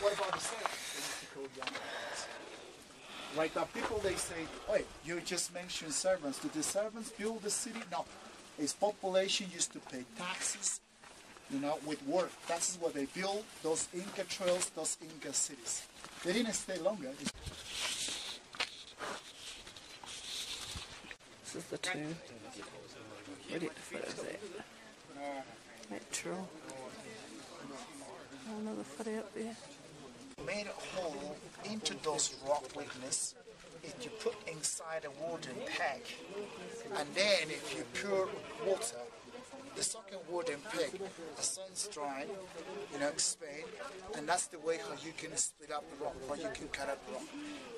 What about the servants? They used to call young adults. Right now, people they say, "Wait, you just mentioned servants. Did the servants build the city?" No, its population used to pay taxes, you know, with work. That's what they built. Those Inca trails, those Inca cities. They didn't stay longer. This is the tomb. Ready to photos there. Metro. Another photo up there. Made a hole into those rock weakness if you put inside a wooden peg, and then if you pour water, the second wooden peg, the sun's drying, you know, Spain, and that's the way how you can split up the rock, how you can cut up the rock.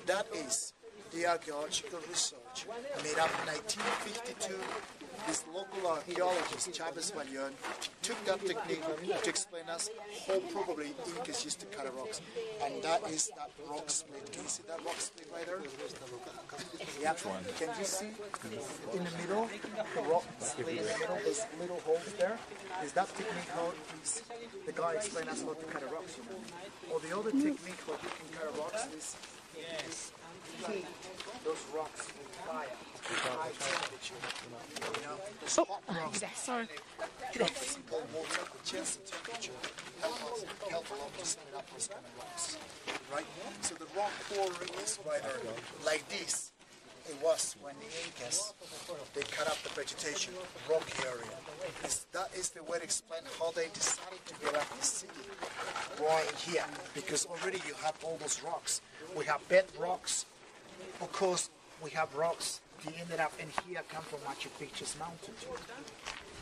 That is the archaeological research made up in 1952. This local archaeologist, Chavez Vallon, took that technique to explain us how probably Incas used to cut rocks. And that is that rock split. Can you see that rock split right there? Yeah. Can you see in the middle, the rock split in the middle, those little holes there? Is that technique how the guy explained us how to cut rocks, you know? Or the other technique how you can cut rocks is heat those rocks with fire, high temperature. You know, those hot rocks. Sorry. Simple water with chance temperature help a lot to set up those kind of rocks. Right? So the rock quarry is rather like this. It was when the Incas they cut up the vegetation, the rocky area. That is the way to explain how they decided to get up the city right here. Because already you have all those rocks. We have bed rocks. Of course, we have rocks that ended up in here come from Machu Picchu's mountain too.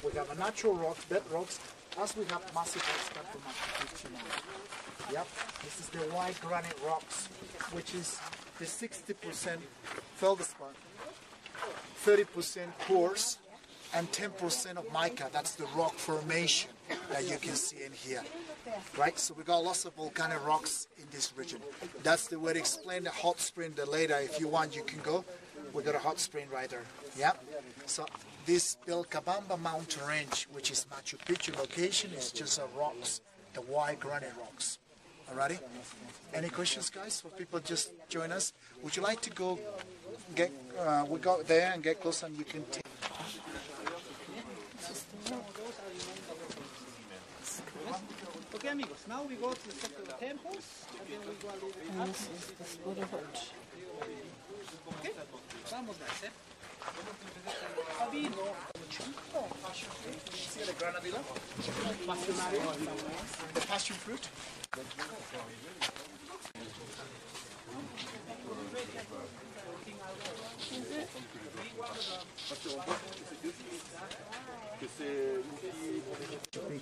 We have a natural rocks, bed rocks, as we have massive rocks come from Machu Picchu mountain. Yep, this is the white granite rocks, which is the 60% feldspar, 30% quartz, and 10% of mica. That's the rock formation that you can see in here. Right, so we got lots of volcanic rocks in this region. That's the way to explain the hot spring. The later, if you want, you can go. We got a hot spring right there. Yeah. So this Vilcabamba mountain range, which is Machu Picchu location, is just rocks, the white granite rocks. Alrighty. Any questions, guys? For people just join us. Would you like to go get? We go there and get close, and you can take. Okay, amigos, now we go to the second temples, and then we go a little bit up. This is the slaughter hut. Okay, vamos guys, eh? See the granadilla? The passion fruit?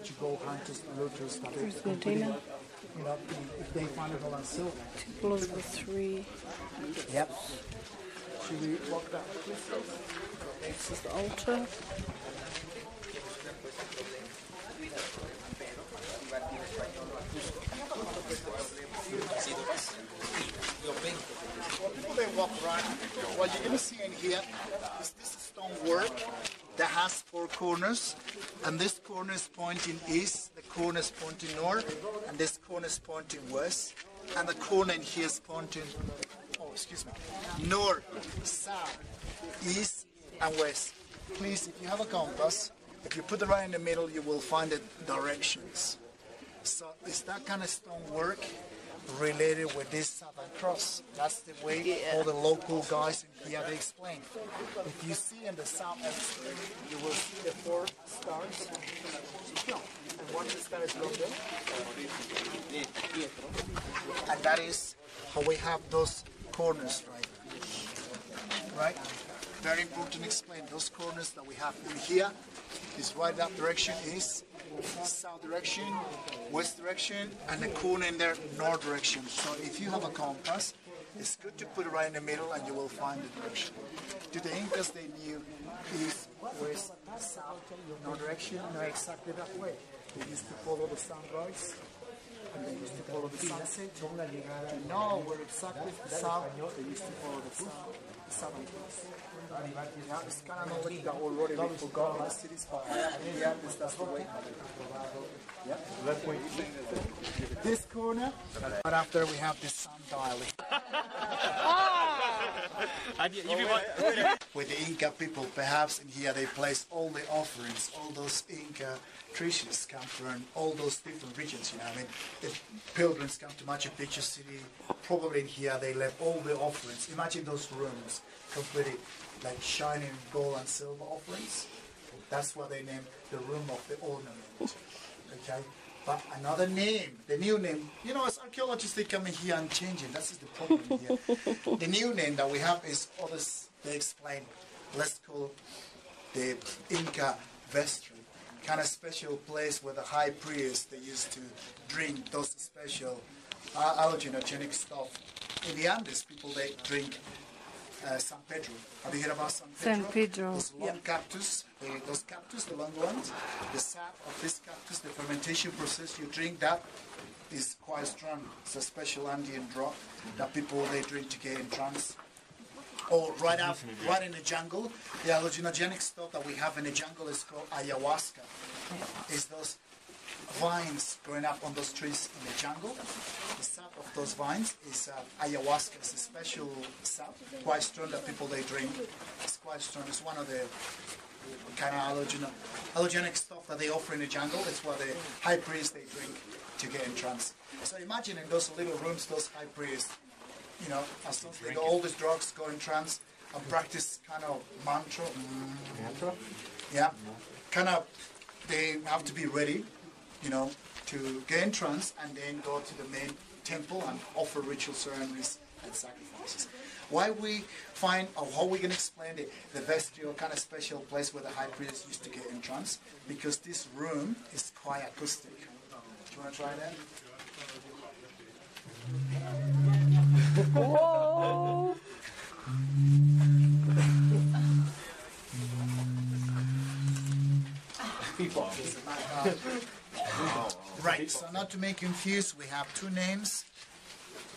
To go hunters, looters, you know, if they find it all on silver. Temple of the Three. Yep. Should we walk that? This is the altar. People they walk around, what you're going to see in here is this stonework that has four corners, and this corner is pointing east, the corner is pointing north, and this corner is pointing west, and the corner in here is pointing, north, south, east, and west. Please, if you have a compass, if you put it right in the middle, you will find the directions. So it's that kind of stonework related with this Southern Cross. That's the way all the local guys in here they explain. If you see in the south, you will see the 4 stars, and one star is longer. And that is how we have those corners right. Very important to explain. Those corners that we have in here is right that direction is south direction, west direction, and the corner in there, north direction. So if you have a compass, it's good to put it right in the middle and you will find the direction. To the Incas, they knew east, west, south, north direction, no, exactly that way. They used to follow the sunrise, and they used to follow the sunset. To know where exactly south, they used to follow the southern cross. Yeah, it's kind of knowledge that already we forgot in the cities, but yeah, that's the way. This corner, but after we have this sundial. With the Inca people, perhaps in here they place all the offerings, all those Inca treasures come from all those different regions, you know. I mean, if pilgrims come to Machu Picchu city, probably in here they left all the offerings. Imagine those rooms, completely like shining gold and silver offerings. That's what they named the room of the ornament. Okay? But another name, the new name, you know, as archaeologists, they come in here and change it. That's the problem here. The new name that we have is, others, they explain, let's call the Inca vestry. Kind of special place where the high priest, they used to drink those special hallucinogenic stuff. In the Andes, people, they drink San Pedro. Have you heard about San Pedro? San Pedro. Those long cactus, those cactus, the long ones, the sap of this cactus, the fermentation process, you drink that is quite strong. It's a special Andean drug that people, they drink to get in trance. Or right in the jungle, the hallucinogenic stuff that we have in the jungle is called ayahuasca. It's those vines growing up on those trees in the jungle. The sap of those vines is ayahuasca. It's a special sap, quite strong, that people, they drink. It's quite strong. It's one of the kind of hallucinogenic stuff that they offer in the jungle. It's what the high priests, they drink to get in trance. So imagine in those little rooms, those high priests, you know, as soon as they got all these drugs, go in trance and practice kind of mantra. Yeah, kind of, they have to be ready, you know, to get in trance and then go to the main temple and offer ritual ceremonies and sacrifices. Why we find, or how we can explain the vestry, kind of special place where the high priest used to get in trance, because this room is quite acoustic. Do you want to try that? Whoa! Right, so not to make confused, we have two names,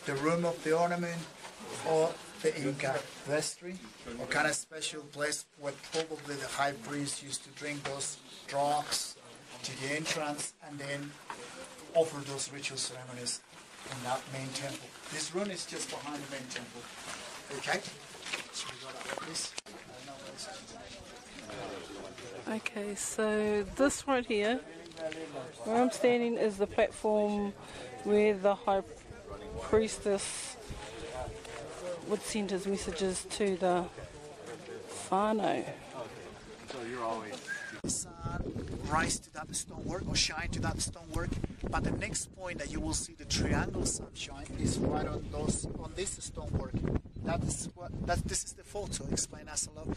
the room of the ornament or the Inca vestry, or kind of special place where probably the high priest used to drink those drugs to the entrance and then offer those ritual ceremonies in that main temple. This room is just behind the main temple. Okay? So we go that way, please. Okay, so this right here, where I'm standing, is the platform where the high priestess would send his messages to the whānau. Sun rise to that stonework or shine to that stonework, but the next point that you will see the triangle sunshine is right on this stonework. This is the photo. Explain us a lot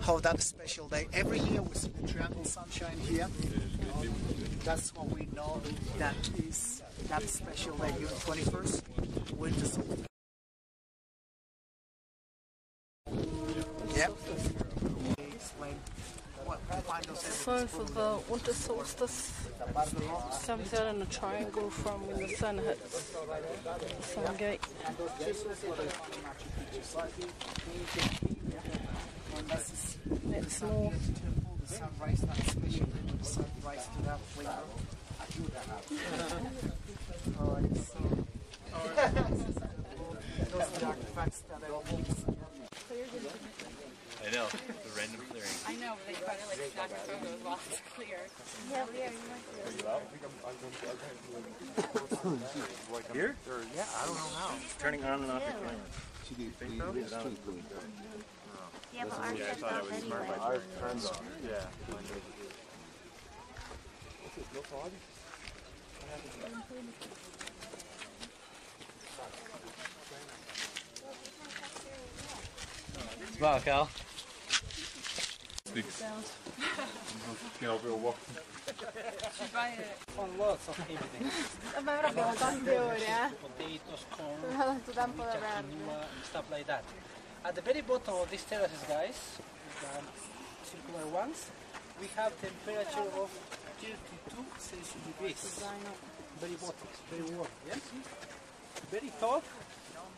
how that special day. Every year we see the triangle sunshine here. That's what we know that is that special day, June 21st. Winter solstice. Yep. Explain. So for the winter solstice, it comes out in a triangle from when the sun hits the sun gate. That's north. The sunrise, that special when the sunrise to that window. Those are the artifacts that are I know, the random clearing. I know, but they try to like snap your photos while it's clear. Here? Yeah, I don't know how. Turning on and off your camera. Yeah, but ours I thought I was smart by ours turned on. Yeah. Smile, Cal. On lots of evidence. Vabbè, però abbiamo tante ore, Potatoes, corn, non ho tanto tempo da perdere. quinoa, and stuff like that. At the very bottom of these terraces, guys, the circular ones, we have temperature of 32 Celsius degrees. Very bottom, very warm, yeah? Very top,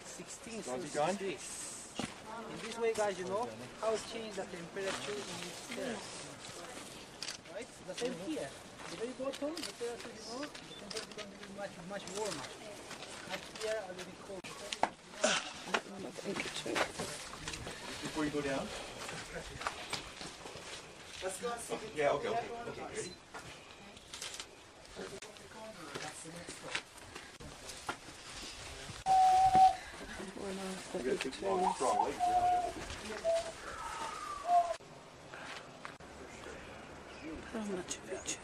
16 Celsius degrees. In this way, guys, you know how to change the temperature in these terraces. Right? The same here. the very bottom, the terraces, you know, the temperature is going to be much warmer. Up here, a little bit cold. Before you go down? Let's go and see the Yeah, okay, ready? That's the next one. You gotta take long, strong legs now. Machu Picchu.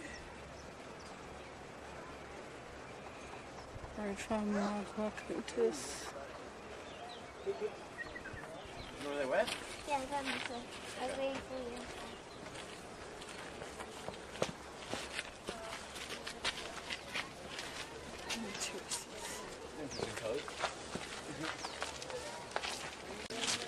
Right from walking to this. Were they wet? Yeah, that makes sense. I was waiting for you. Interesting colors.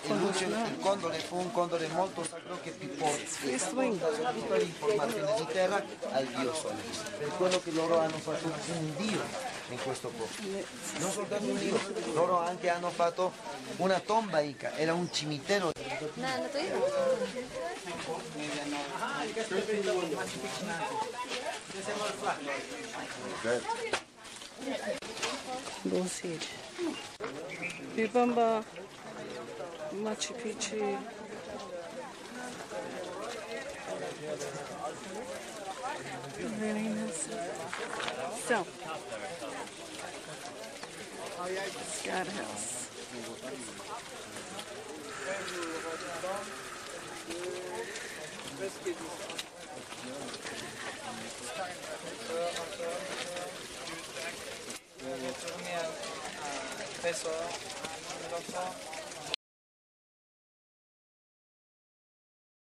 Il condore fu un condore molto sacro che porta tutte le informazioni di terra al dio sole. Per quello che loro hanno fatto un dio in questo posto. Non soltanto un dio, loro anche hanno fatto una tomba inca, era un cimitero. No, no te digo. Bullseed. Bibamba, Machu Picchu. Really nice. So, Scout House. Peso,